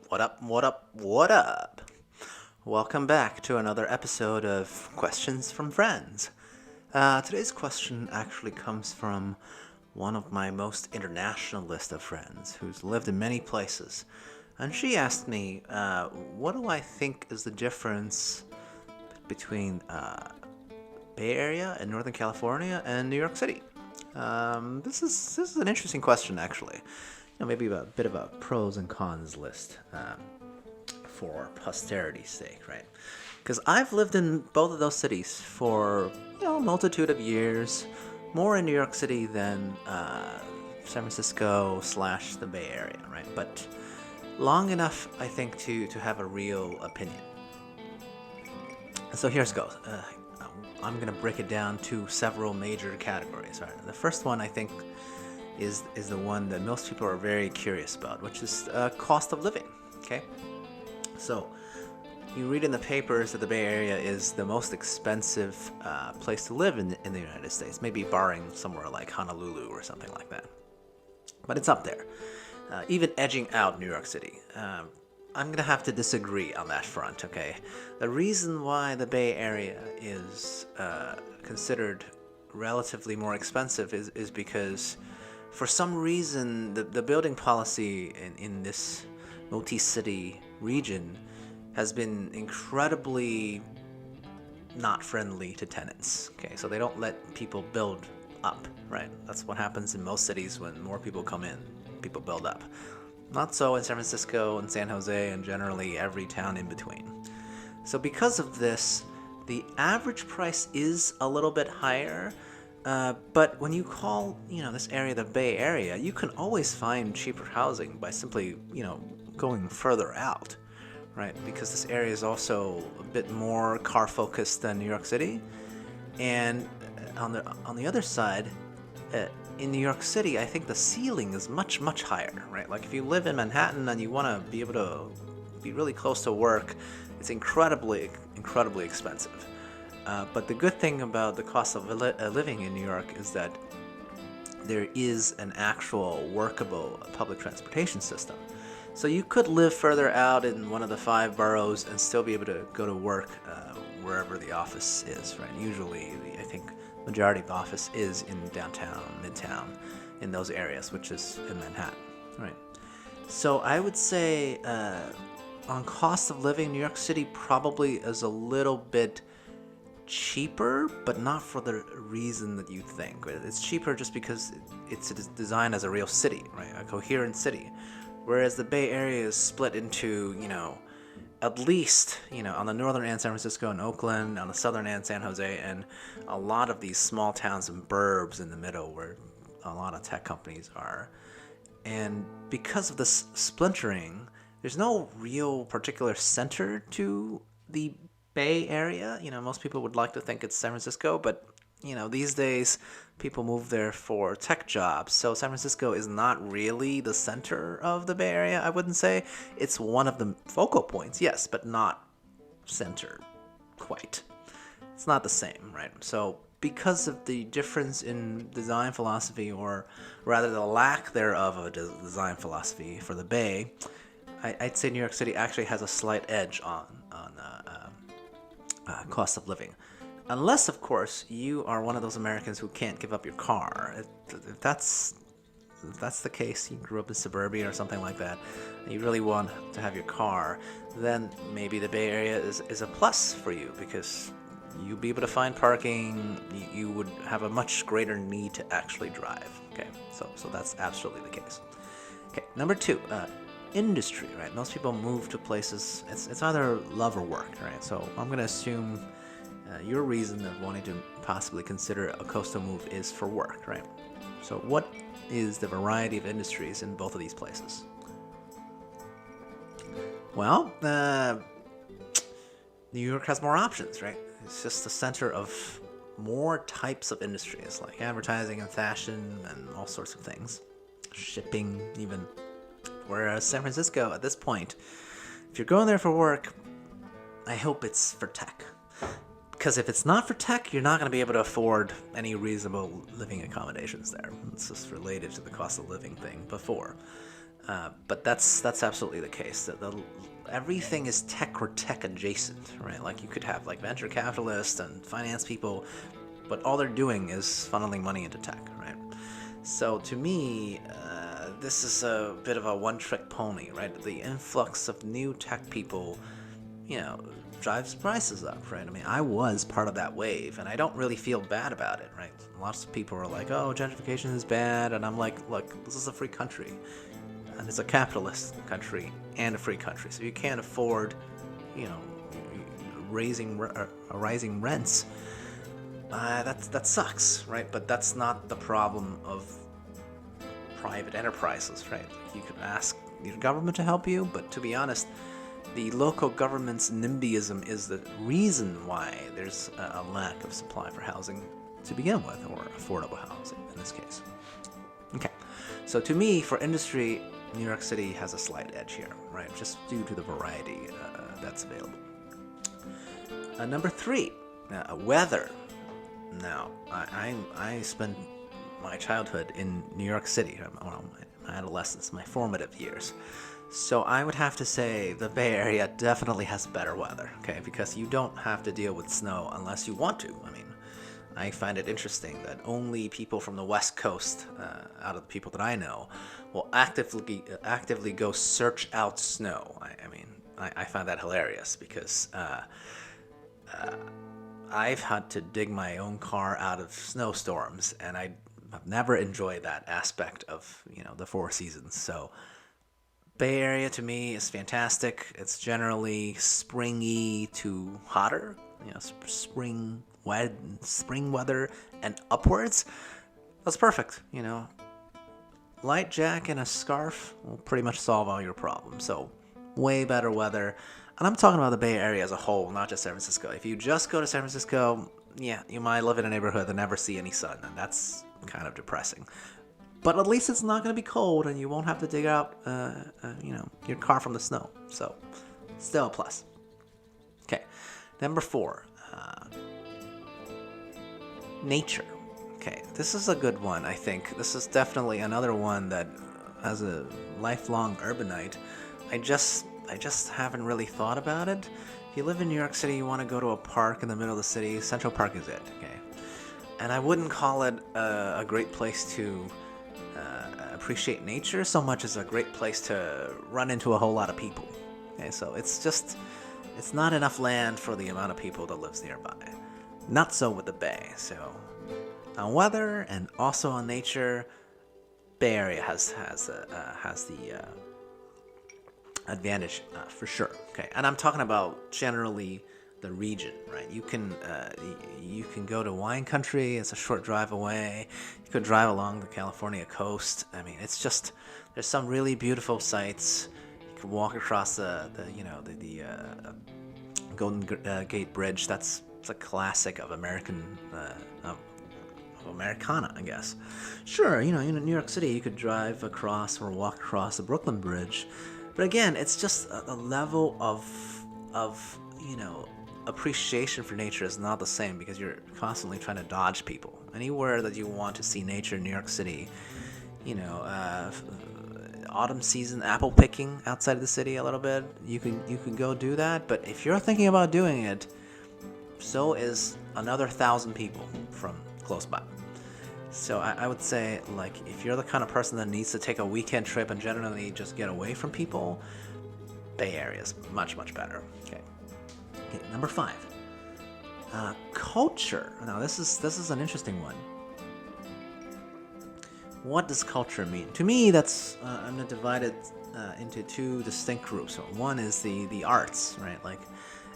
What up, what up, what up? Welcome back to another episode of Questions from Friends. Today's question actually comes from one of my most international list of friends who's lived in many places. And she asked me, what do I think is the difference between Bay Area in Northern California and New York City? This is an interesting question, actually. Maybe a bit of a pros and cons list for posterity's sake, right? Because I've lived in both of those cities for a multitude of years, more in New York City than San Francisco / the Bay Area, right? But long enough, I think, to have a real opinion. So here's goes. I'm going to break it down to several major categories. Right? The first one, I think, is the one that most people are very curious about, which is cost of living. Okay, so you read in the papers that the Bay Area is the most expensive place to live in the United States, maybe barring somewhere like Honolulu or something like that. But it's up there, even edging out New York City. I'm going to have to disagree on that front, okay? The reason why the Bay Area is considered relatively more expensive is because for some reason the building policy in this multi-city region has been incredibly not friendly to tenants, okay? So they don't let people build up, right? That's what happens in most cities when more people come in, people build up. Not so in San Francisco and San Jose and generally every town in between. So because of this, the average price is a little bit higher, but when you call, this area the Bay Area, you can always find cheaper housing by simply, going further out, right? Because this area is also a bit more car-focused than New York City. And on the other side, in New York City, I think the ceiling is much, much higher, right? Like if you live in Manhattan and you want to be able to be really close to work, it's incredibly, incredibly expensive. But the good thing about the cost of living in New York is that there is an actual workable public transportation system. So you could live further out in one of the 5 boroughs and still be able to go to work wherever the office is, right? Usually, I think majority of the office is in downtown, midtown, in those areas, which is in Manhattan, right? So I would say on cost of living, New York City probably is a little bit cheaper, but not for the reason that you think. It's cheaper just because it's designed as a real city, right? A coherent city. Whereas the Bay Area is split into, at least, on the northern end, San Francisco and Oakland, on the southern end, San Jose, and a lot of these small towns and burbs in the middle where a lot of tech companies are. And because of this splintering, there's no real particular center to the Bay Area. Most people would like to think it's San Francisco, but, these days people move there for tech jobs. So San Francisco is not really the center of the Bay Area, I wouldn't say. It's one of the focal points, yes, but not center quite. It's not the same, right? So because of the difference in design philosophy, or rather the lack thereof of a design philosophy for the Bay, I'd say New York City actually has a slight edge on cost of living. Unless, of course, you are one of those Americans who can't give up your car. If that's the case, you grew up in suburbia or something like that, and you really want to have your car, then maybe the Bay Area is a plus for you, because you'll be able to find parking. You would have a much greater need to actually drive. Okay, so that's absolutely the case. Okay, number 2, industry, right? Most people move to places, it's either love or work, right? So I'm going to assume your reason of wanting to possibly consider a coastal move is for work, right? So what is the variety of industries in both of these places? Well, New York has more options, right? It's just the center of more types of industries, like advertising and fashion and all sorts of things. Shipping, even. Whereas San Francisco, at this point, if you're going there for work, I hope it's for tech. Because if it's not for tech, you're not going to be able to afford any reasonable living accommodations there. It's just related to the cost of living thing before. But that's absolutely the case. Everything is tech or tech adjacent, right? Like you could have like venture capitalists and finance people, but all they're doing is funneling money into tech, right? So to me, this is a bit of a one-trick pony, right? The influx of new tech people, drives prices up, right? I mean, I was part of that wave, and I don't really feel bad about it, right? Lots of people are like, oh, gentrification is bad, and I'm like, look, this is a free country, and it's a capitalist country and a free country, so you can't afford, rising rents. That sucks, right? But that's not the problem of private enterprises, right? You could ask your government to help you, but to be honest, the local government's NIMBYism is the reason why there's a lack of supply for housing to begin with, or affordable housing in this case. Okay, so to me, for industry, New York City has a slight edge here, right? Just due to the variety that's available. Number 3, weather. Now, I spent my childhood in New York City, my adolescence, my formative years. So I would have to say the Bay Area definitely has better weather, okay? Because you don't have to deal with snow unless you want to. I mean, I find it interesting that only people from the West Coast, out of the people that I know, will actively go search out snow. I find that hilarious because I've had to dig my own car out of snowstorms, and I've never enjoyed that aspect of the four seasons. So Bay Area to me is fantastic. It's generally springy to hotter, spring weather and upwards. That's perfect. Light jacket and a scarf will pretty much solve all your problems. So way better weather. And I'm talking about the Bay Area as a whole, not just San Francisco. If you just go to San Francisco, yeah, you might live in a neighborhood that never see any sun, and that's kind of depressing. But at least it's not going to be cold, and you won't have to dig out, your car from the snow. So, still a plus. Okay, number 4, nature. Okay, this is a good one, I think. This is definitely another one that, as a lifelong urbanite, I just haven't really thought about it. If you live in New York City, you want to go to a park in the middle of the city, Central Park is it, okay? And I wouldn't call it a great place to appreciate nature so much as a great place to run into a whole lot of people. Okay, so it's not enough land for the amount of people that lives nearby. Not so with the Bay. So on weather and also on nature, Bay Area has the advantage for sure. Okay, and I'm talking about generally the region, right? You can go to wine country. It's a short drive away. You could drive along the California coast. I mean, it's just there's some really beautiful sights. You can walk across the Golden Gate Bridge. That's a classic of Americana, I guess. Sure, in New York City, you could drive across or walk across the Brooklyn Bridge. But again, it's just a level of appreciation for nature is not the same because you're constantly trying to dodge people. Anywhere that you want to see nature in New York City, autumn season apple picking outside of the city a little bit, you can go do that. But if you're thinking about doing it, so is another 1,000 people from close by. So I would say, like, if you're the kind of person that needs to take a weekend trip and generally just get away from people, Bay Area is much, much better. Okay, number 5. Culture. Now, this is an interesting one. What does culture mean? To me, that's I'm going to divide it into 2 distinct groups. So one is the arts, right?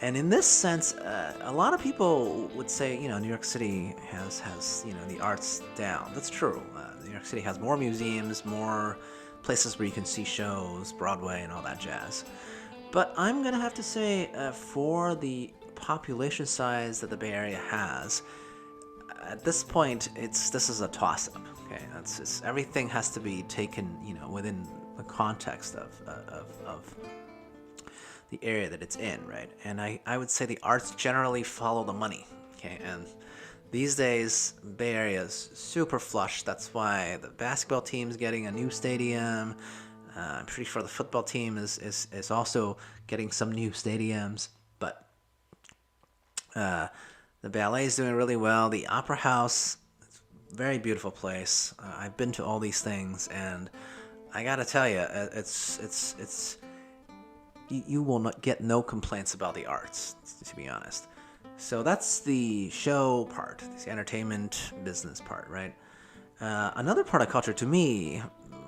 And in this sense, a lot of people would say, New York City has the arts down. That's true. New York City has more museums, more places where you can see shows, Broadway, and all that jazz. But I'm gonna have to say, for the population size that the Bay Area has, at this point, this is a toss-up. Okay, everything has to be taken, within the context of the area that it's in, right? And I would say the arts generally follow the money, okay? And these days, Bay Area is super flush. That's why the basketball team's getting a new stadium. I'm pretty sure the football team is also getting some new stadiums, but the ballet is doing really well. The opera house, very beautiful place. I've been to all these things, and I gotta tell you, it's you will not get no complaints about the arts, to be honest. So that's the show part, the entertainment business part, right? Another part of culture to me,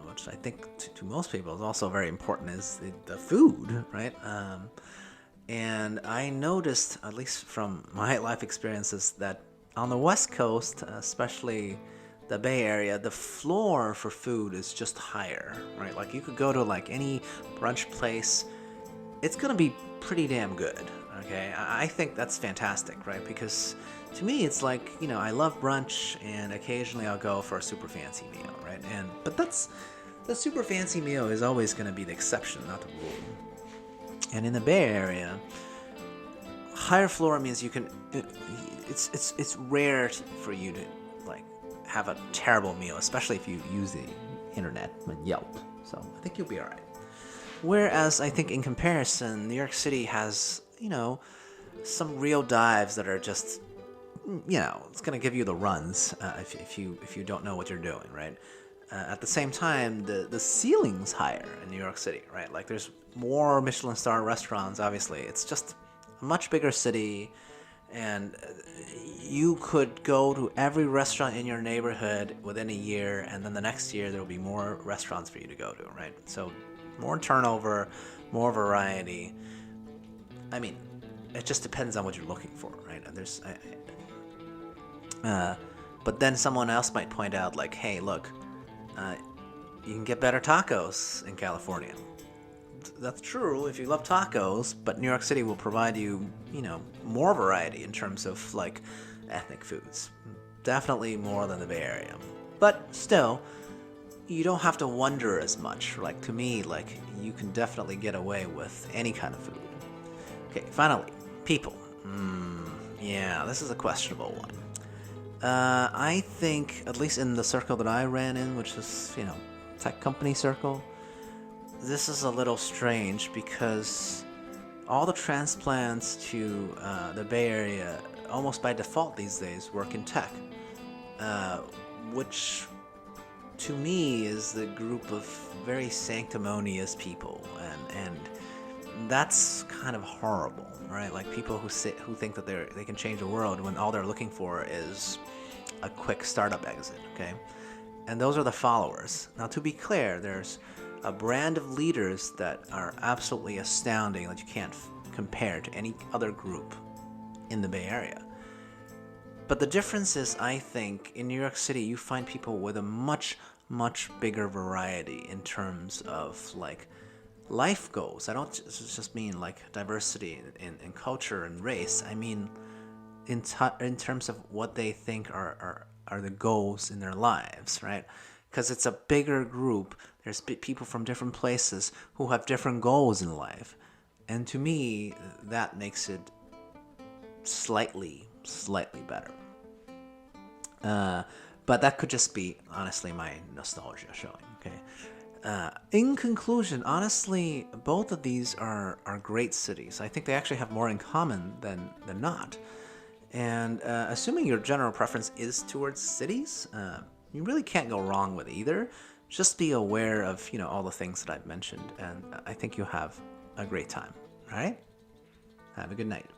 which I think to most people is also very important, is the food, right? And I noticed, at least from my life experiences, that on the West Coast, especially the Bay Area, the floor for food is just higher, right? Like you could go to like any brunch place, it's gonna be pretty damn good, okay? I think that's fantastic, right? Because to me, it's like, I love brunch, and occasionally I'll go for a super fancy meal, right? But the super fancy meal is always gonna be the exception, not the rule. And in the Bay Area, higher floor means you can. It's rare for you to like have a terrible meal, especially if you use the internet and Yelp. So I think you'll be all right. Whereas I think in comparison, New York City has some real dives that are just it's gonna give you the runs if you don't know what you're doing, right? At the same time, the ceiling's higher in New York City, right? Like there's more Michelin star restaurants. Obviously, it's just a much bigger city, and you could go to every restaurant in your neighborhood within a year, and then the next year there will be more restaurants for you to go to, right? So more turnover, more variety. I mean, it just depends on what you're looking for, right? But then someone else might point out, like, hey, look, you can get better tacos in California. That's true if you love tacos, but New York City will provide you, more variety in terms of like ethnic foods. Definitely more than the Bay Area. But still, you don't have to wonder as much. Like to me, like you can definitely get away with any kind of food. Okay, finally, people. Yeah, this is a questionable one. I think, at least in the circle that I ran in, which is, tech company circle, this is a little strange because all the transplants to the Bay Area, almost by default these days, work in tech, which to me is the group of very sanctimonious people, and that's kind of horrible, right? Like people who think that they can change the world when all they're looking for is a quick startup exit, okay? And those are the followers. Now, to be clear, there's a brand of leaders that are absolutely astounding that you can't compare to any other group in the Bay Area. But the difference is, I think, in New York City, you find people with a much, much bigger variety in terms of, like, life goals. I don't just mean, like, diversity in culture and race. I mean in terms of what they think are the goals in their lives, right? Because it's a bigger group. There's people from different places who have different goals in life. And to me, that makes it slightly better. But that could just be, honestly, my nostalgia showing, okay? In conclusion, honestly, both of these are great cities. I think they actually have more in common than not. And assuming your general preference is towards cities, you really can't go wrong with either. Just be aware of, all the things that I've mentioned, and I think you'll have a great time. All right? Have a good night.